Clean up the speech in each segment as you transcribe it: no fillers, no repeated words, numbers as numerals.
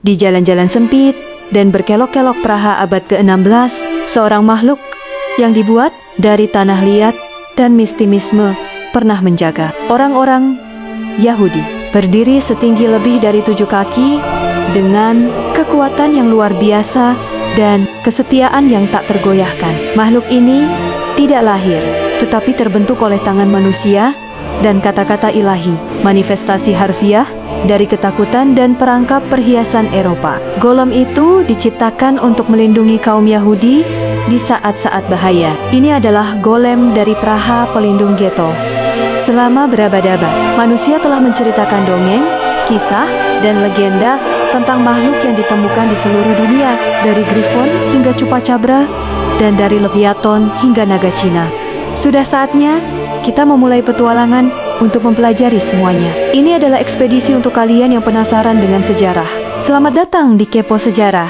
Di jalan-jalan sempit dan berkelok-kelok Praha abad ke-16, seorang makhluk yang dibuat dari tanah liat dan mistisme pernah menjaga orang-orang Yahudi. Berdiri setinggi lebih dari 7 kaki, dengan kekuatan yang luar biasa dan kesetiaan yang tak tergoyahkan. Makhluk ini tidak lahir, tetapi terbentuk oleh tangan manusia dan kata-kata ilahi, manifestasi harfiah dari ketakutan dan perangkap perhiasan Eropa. Golem itu diciptakan untuk melindungi kaum Yahudi di saat-saat bahaya. Ini adalah golem dari Praha, pelindung ghetto. Selama berabad-abad, manusia telah menceritakan dongeng, kisah, dan legenda tentang makhluk yang ditemukan di seluruh dunia, dari Griffon hingga Chupacabra, dan dari Leviathan hingga naga Cina. Sudah saatnya kita memulai petualangan untuk mempelajari semuanya. Ini adalah ekspedisi untuk kalian yang penasaran dengan sejarah. Selamat datang di Kepo Sejarah.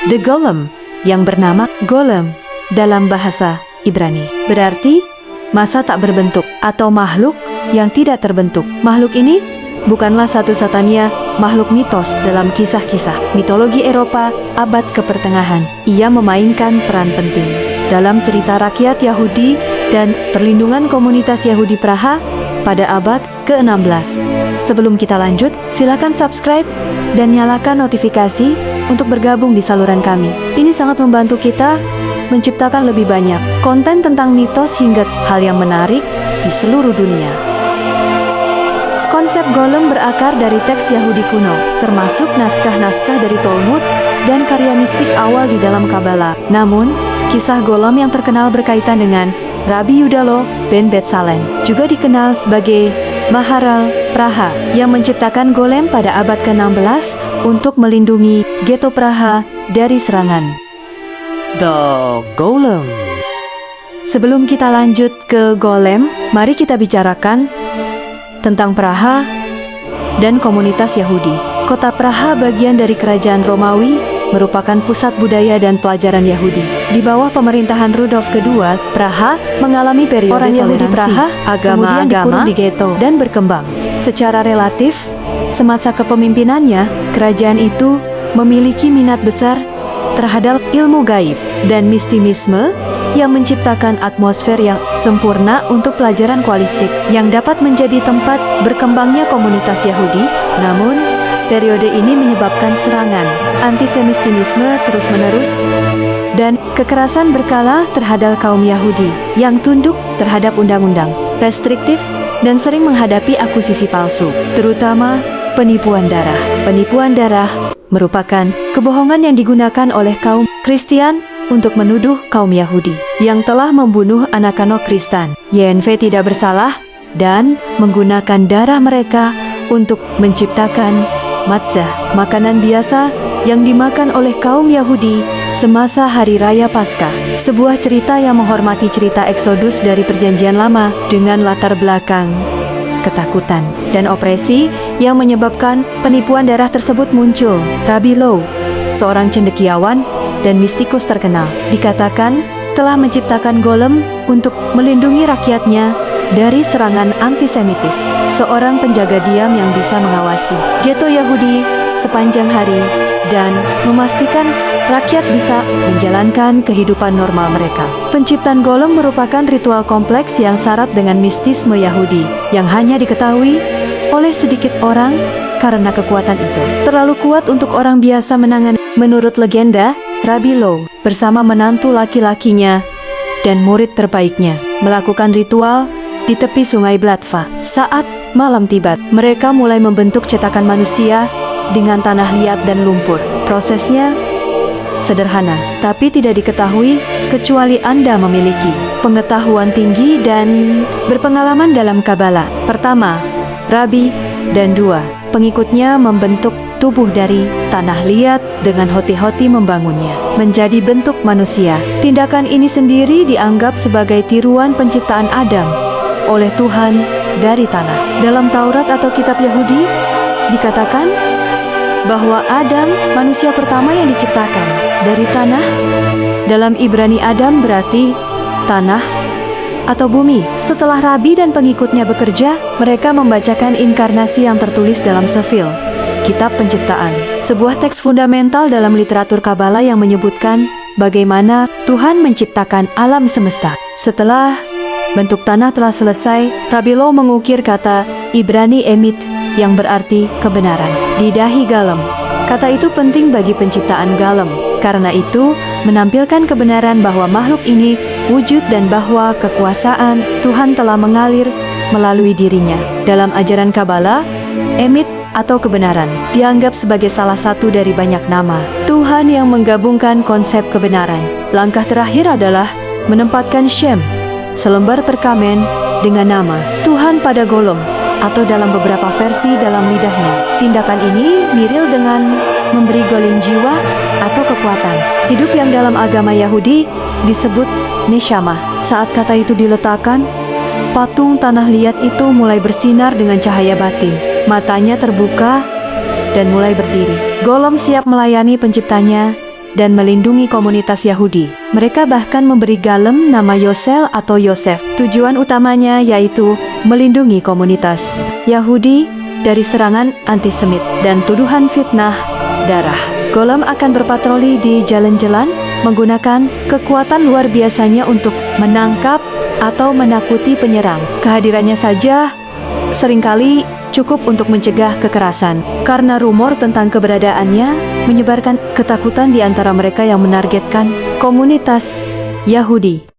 The Golem, yang bernama Golem dalam bahasa Ibrani, berarti masa tak berbentuk atau makhluk yang tidak terbentuk. Makhluk ini bukanlah satu-satunya makhluk mitos dalam kisah-kisah mitologi Eropa abad ke-pertengahan. Ia memainkan peran penting dalam cerita rakyat Yahudi dan perlindungan komunitas Yahudi Praha pada abad ke-16. Sebelum kita lanjut, silakan subscribe dan nyalakan notifikasi untuk bergabung di saluran kami. Ini sangat membantu kita menciptakan lebih banyak konten tentang mitos hingga hal yang menarik di seluruh dunia. Konsep golem berakar dari teks Yahudi kuno, termasuk naskah-naskah dari Talmud dan karya mistik awal di dalam Kabbalah. Namun, kisah golem yang terkenal berkaitan dengan Rabbi Yudalo ben Betsalem, juga dikenal sebagai Maharal Praha, yang menciptakan golem pada abad ke-16 untuk melindungi ghetto Praha dari serangan. The Golem. Sebelum kita lanjut ke golem, mari kita bicarakan tentang Praha dan komunitas Yahudi. Kota Praha, bagian dari kerajaan Romawi, merupakan pusat budaya dan pelajaran Yahudi. Di bawah pemerintahan Rudolf II, Praha mengalami periode orang Yahudi Praha kemudian dikurung di ghetto dan berkembang. Secara relatif, semasa kepemimpinannya, kerajaan itu memiliki minat besar terhadap ilmu gaib dan mistisme yang menciptakan atmosfer yang sempurna untuk pelajaran kualistik yang dapat menjadi tempat berkembangnya komunitas Yahudi. Namun, periode ini menyebabkan serangan antisemitisme terus-menerus dan kekerasan berkala terhadap kaum Yahudi yang tunduk terhadap undang-undang, restriktif, dan sering menghadapi akusisi palsu, terutama penipuan darah. Penipuan darah merupakan kebohongan yang digunakan oleh kaum Kristen untuk menuduh kaum Yahudi yang telah membunuh anak-anak Kristen. YNV tidak bersalah dan menggunakan darah mereka untuk menciptakan matzah, makanan biasa yang dimakan oleh kaum Yahudi semasa Hari Raya Paskah. Sebuah cerita yang menghormati cerita Eksodus dari Perjanjian Lama dengan latar belakang ketakutan dan opresi yang menyebabkan penipuan darah tersebut muncul. Rabbi Low, seorang cendekiawan dan mistikus terkenal, dikatakan telah menciptakan golem untuk melindungi rakyatnya dari serangan antisemitis. Seorang penjaga diam yang bisa mengawasi ghetto Yahudi sepanjang hari dan memastikan rakyat bisa menjalankan kehidupan normal mereka. Penciptaan golem merupakan ritual kompleks yang syarat dengan mistisme Yahudi yang hanya diketahui oleh sedikit orang karena kekuatan itu terlalu kuat untuk orang biasa menangani. Menurut legenda, Rabbi Low bersama menantu laki-lakinya dan murid terbaiknya melakukan ritual di tepi sungai Blatva. Saat malam tiba, mereka mulai membentuk cetakan manusia dengan tanah liat dan lumpur. Prosesnya sederhana, tapi tidak diketahui kecuali Anda memiliki pengetahuan tinggi dan berpengalaman dalam Kabbalah. Pertama, Rabbi dan dua pengikutnya membentuk tubuh dari tanah liat dengan hoti-hoti membangunnya menjadi bentuk manusia. Tindakan ini sendiri dianggap sebagai tiruan penciptaan Adam oleh Tuhan dari tanah. Dalam Taurat atau kitab Yahudi dikatakan bahwa Adam manusia pertama yang diciptakan dari tanah. Dalam Ibrani, Adam berarti tanah atau bumi. Setelah Rabbi dan pengikutnya bekerja, mereka membacakan inkarnasi yang tertulis dalam Sefil, Kitab Penciptaan, sebuah teks fundamental dalam literatur Kabala yang menyebutkan bagaimana Tuhan menciptakan alam semesta. Setelah bentuk tanah telah selesai, Rabbi Lo mengukir kata Ibrani Emit yang berarti kebenaran di dahi Galem. Kata itu penting bagi penciptaan Galem, karena itu menampilkan kebenaran bahwa makhluk ini wujud dan bahwa kekuasaan Tuhan telah mengalir melalui dirinya. Dalam ajaran Kabala, Emit atau kebenaran dianggap sebagai salah satu dari banyak nama Tuhan yang menggabungkan konsep kebenaran. Langkah terakhir adalah menempatkan Shem, selembar perkamen dengan nama Tuhan pada golem atau dalam beberapa versi dalam lidahnya. Tindakan ini mirip dengan memberi golem jiwa atau kekuatan hidup yang dalam agama Yahudi disebut neshama. Saat kata itu diletakkan, patung tanah liat itu mulai bersinar dengan cahaya batin. Matanya terbuka dan mulai berdiri. Golem siap melayani penciptanya dan melindungi komunitas Yahudi. Mereka bahkan memberi Galem nama Yosel atau Yosef. Tujuan utamanya yaitu melindungi komunitas Yahudi dari serangan antisemit dan tuduhan fitnah darah. Golem akan berpatroli di jalan-jalan menggunakan kekuatan luar biasanya untuk menangkap atau menakuti penyerang. Kehadirannya saja seringkali cukup untuk mencegah kekerasan, karena rumor tentang keberadaannya menyebarkan ketakutan di antara mereka yang menargetkan komunitas Yahudi.